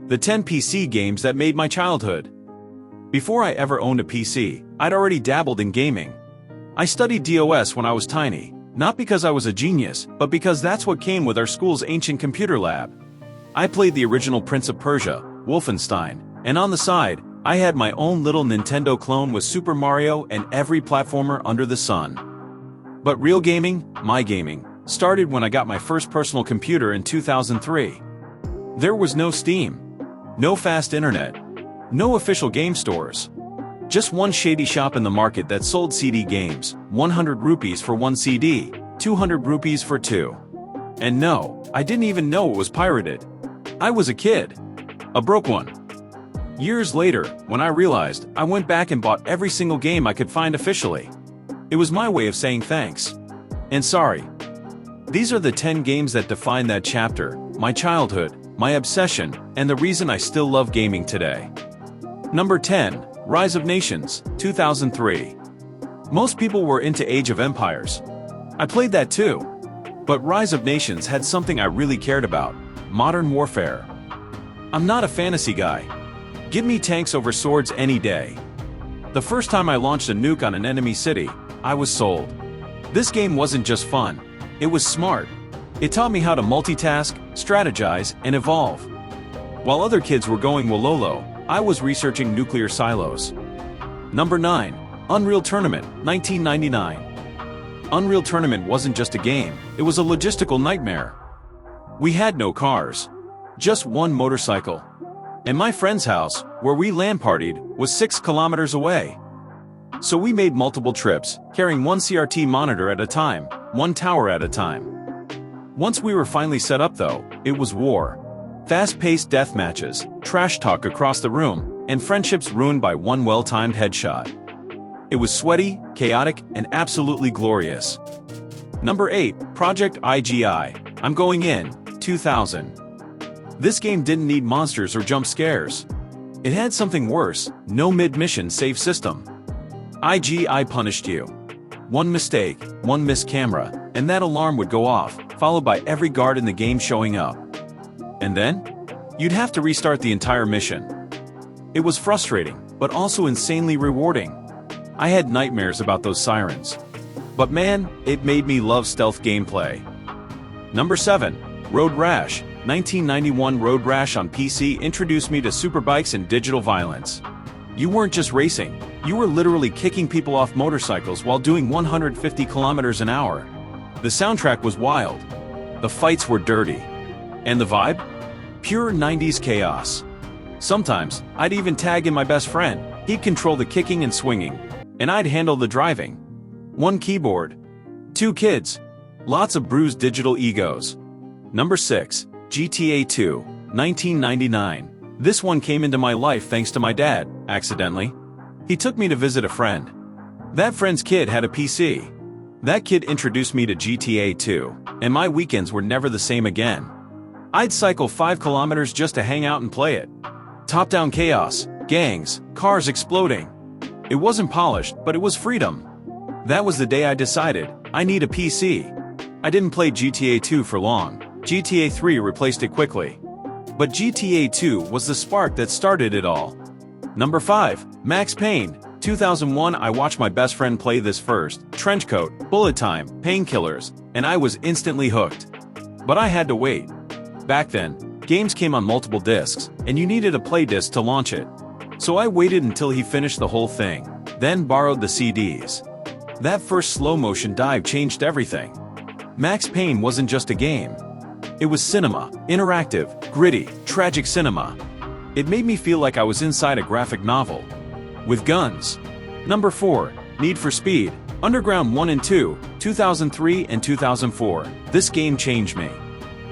The 10 PC games that made my childhood. Before I ever owned a PC, I'd already dabbled in gaming. I studied DOS when I was tiny, not because I was a genius, but because that's what came with our school's ancient computer lab. I played the original Prince of Persia, Wolfenstein, and on the side, I had my own little Nintendo clone with Super Mario and every platformer under the sun. But real gaming, my gaming, started when I got my first personal computer in 2003. There was no Steam, no fast internet, no official game stores. Just one shady shop in the market that sold CD games, 100 rupees for one CD, 200 rupees for two. And no, I didn't even know it was pirated. I was a kid. A broke one. Years later, when I realized, I went back and bought every single game I could find officially. It was my way of saying thanks. And sorry. These are the 10 games that define that chapter, my childhood, my obsession, and the reason I still love gaming today. Number 10. Rise of Nations, 2003. Most people were into Age of Empires. I played that too. But Rise of Nations had something I really cared about: modern warfare. I'm not a fantasy guy. Give me tanks over swords any day. The first time I launched a nuke on an enemy city, I was sold. This game wasn't just fun, it was smart. It taught me how to multitask, strategize, and evolve. While other kids were going Wololo, I was researching nuclear silos. Number 9. Unreal Tournament, 1999. Unreal Tournament wasn't just a game, it was a logistical nightmare. We had no cars. Just one motorcycle. And my friend's house, where we LAN partied, was 6 kilometers away. So we made multiple trips, carrying one CRT monitor at a time, one tower at a time. Once we were finally set up though, it was war. Fast-paced death matches, trash talk across the room, and friendships ruined by one well-timed headshot. It was sweaty, chaotic, and absolutely glorious. Number 8. Project IGI. I'm going in, 2000. This game didn't need monsters or jump scares. It had something worse: no mid-mission save system. IGI punished you. One mistake, one missed camera, and that alarm would go off, followed by every guard in the game showing up. And then? You'd have to restart the entire mission. It was frustrating, but also insanely rewarding. I had nightmares about those sirens. But man, it made me love stealth gameplay. Number 7. Road Rash, 1991. Road Rash on PC introduced me to superbikes and digital violence. You weren't just racing, you were literally kicking people off motorcycles while doing 150 kilometers an hour. The soundtrack was wild. The fights were dirty. And the vibe? Pure 90s chaos. Sometimes, I'd even tag in my best friend. He'd control the kicking and swinging, and I'd handle the driving. One keyboard. 2 kids. Lots of bruised digital egos. Number 6. GTA 2, 1999. This one came into my life thanks to my dad, accidentally. He took me to visit a friend. That friend's kid had a PC. That kid introduced me to GTA 2, and my weekends were never the same again. I'd cycle 5 kilometers just to hang out and play it. Top-down chaos, gangs, cars exploding. It wasn't polished, but it was freedom. That was the day I decided, I need a PC. I didn't play GTA 2 for long. GTA 3 replaced it quickly. But GTA 2 was the spark that started it all. Number 5. Max Payne, 2001. I watched my best friend play this first. Trenchcoat, bullet time, painkillers, and I was instantly hooked. But I had to wait. Back then, games came on multiple discs, and you needed a play disc to launch it. So I waited until he finished the whole thing, then borrowed the CDs. That first slow-motion dive changed everything. Max Payne wasn't just a game. It was cinema, interactive, gritty, tragic cinema. It made me feel like I was inside a graphic novel. With guns. Number 4. Need for Speed. Underground 1 and 2, 2003 and 2004. This game changed me.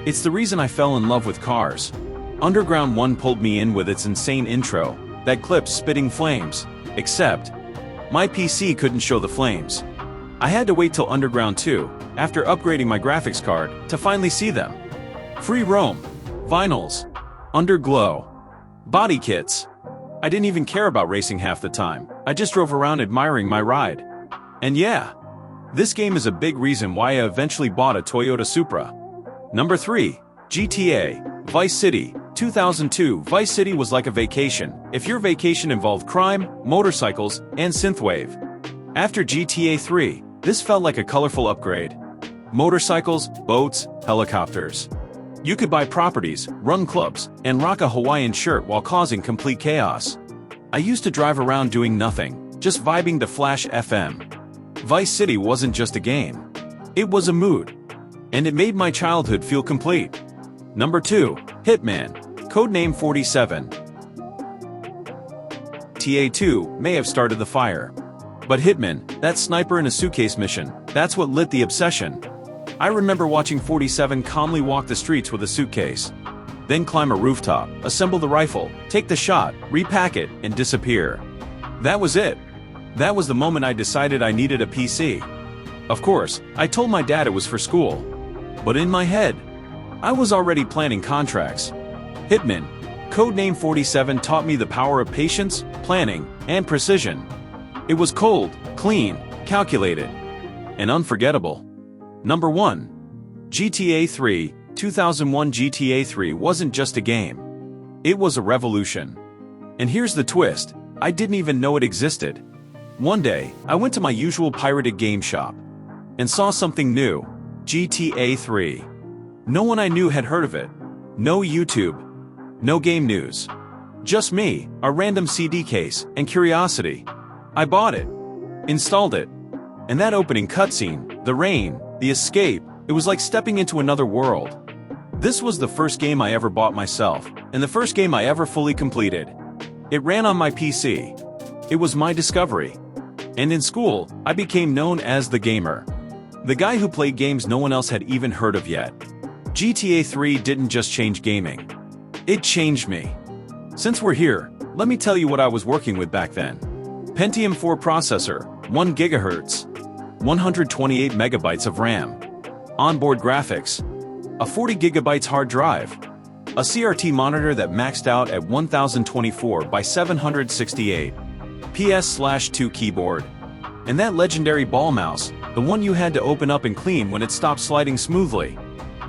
It's the reason I fell in love with cars. Underground 1 pulled me in with its insane intro, that clip spitting flames. Except, my PC couldn't show the flames. I had to wait till Underground 2, after upgrading my graphics card, to finally see them. Free roam, vinyls, underglow, body kits. I didn't even care about racing half the time. I just drove around admiring my ride. And yeah, this game is a big reason why I eventually bought a Toyota Supra. Number 3. GTA, Vice City, 2002. Vice City was like a vacation, if your vacation involved crime, motorcycles, and synthwave. After GTA 3, this felt like a colorful upgrade. Motorcycles, boats, helicopters. You could buy properties, run clubs, and rock a Hawaiian shirt while causing complete chaos. I used to drive around doing nothing, just vibing to Flash FM. Vice City wasn't just a game. It was a mood. And it made my childhood feel complete. Number 2, Hitman, codename 47. TA2 may have started the fire. But Hitman, that sniper in a suitcase mission, that's what lit the obsession. I remember watching 47 calmly walk the streets with a suitcase. Then climb a rooftop, assemble the rifle, take the shot, repack it, and disappear. That was it. That was the moment I decided I needed a PC. Of course, I told my dad it was for school. But in my head, I was already planning contracts. Hitman, codename 47, taught me the power of patience, planning, and precision. It was cold, clean, calculated, and unforgettable. Number 1. GTA 3, 2001. GTA 3 wasn't just a game. It was a revolution. And here's the twist, I didn't even know it existed. One day, I went to my usual pirated game shop and saw something new, GTA 3. No one I knew had heard of it. No YouTube. No game news. Just me, a random CD case, and curiosity. I bought it, installed it, and that opening cutscene, the rain, the escape, it was like stepping into another world. This was the first game I ever bought myself, and the first game I ever fully completed. It ran on my PC. It was my discovery. And in school, I became known as the gamer. The guy who played games no one else had even heard of yet. GTA 3 didn't just change gaming. It changed me. Since we're here, let me tell you what I was working with back then. Pentium 4 processor, 1 GHz, 128 megabytes of RAM, onboard graphics, a 40 gigabytes hard drive, a CRT monitor that maxed out at 1024 by 768, PS/2 keyboard, and that legendary ball mouse, the one you had to open up and clean when it stopped sliding smoothly.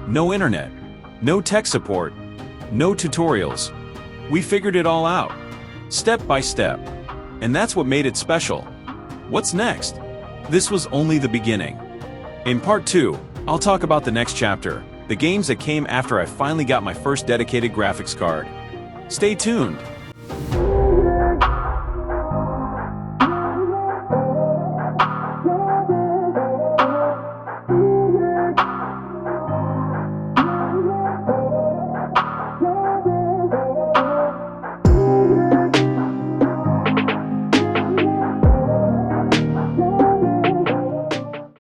No internet, no tech support, no tutorials. We figured it all out, step by step. And that's what made it special. What's next? This was only the beginning. In part 2, I'll talk about the next chapter, the games that came after I finally got my first dedicated graphics card. Stay tuned!